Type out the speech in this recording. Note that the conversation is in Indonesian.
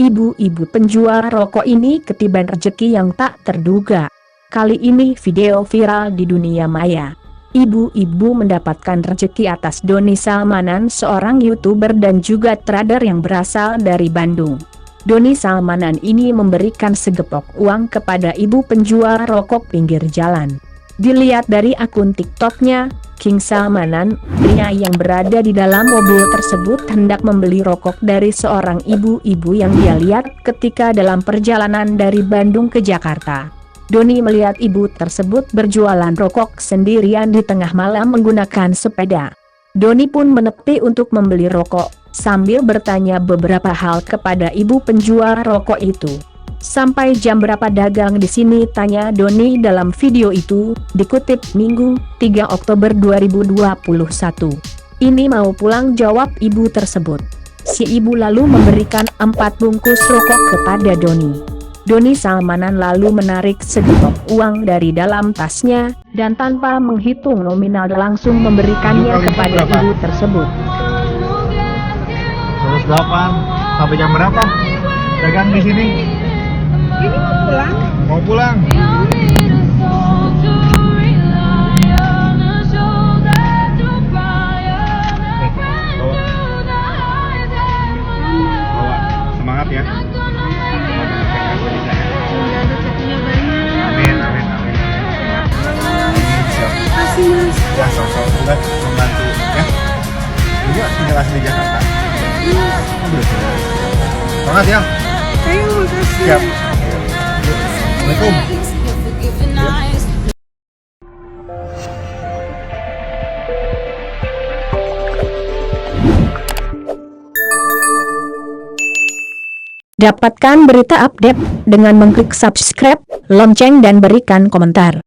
Ibu-ibu penjual rokok ini ketiban rezeki yang tak terduga. Kali ini video viral di dunia maya. Ibu-ibu mendapatkan rezeki atas Doni Salmanan, seorang YouTuber dan juga trader yang berasal dari Bandung. Doni Salmanan ini memberikan segepok uang kepada ibu penjual rokok pinggir jalan. Dilihat dari akun TikToknya, King Salmanan, pria yang berada di dalam mobil tersebut hendak membeli rokok dari seorang ibu-ibu yang dia lihat ketika dalam perjalanan dari Bandung ke Jakarta. Doni melihat ibu tersebut berjualan rokok sendirian di tengah malam menggunakan sepeda. Doni pun menepi untuk membeli rokok, sambil bertanya beberapa hal kepada ibu penjual rokok itu. Sampai jam berapa dagang di sini, tanya Doni dalam video itu, dikutip Minggu, 3 Oktober 2021. Ini mau pulang, jawab ibu tersebut. Si ibu lalu memberikan 4 bungkus rokok kepada Doni. Doni Salmanan lalu menarik segepok uang dari dalam tasnya, dan tanpa menghitung nominal langsung memberikannya kepada ibu tersebut. 108, sampai jam berapa? Dagang di sini? Ini mau pulang? Mau pulang? Bawa semangat ya. Amin, amin, amin. Kasih mas. Ya, sama-sama juga membantu ya. Juga tinggal asli Jakarta. Semangat ya. Ayo makasih. Siap. Assalamualaikum. Dapatkan berita update dengan mengklik subscribe, lonceng dan berikan komentar.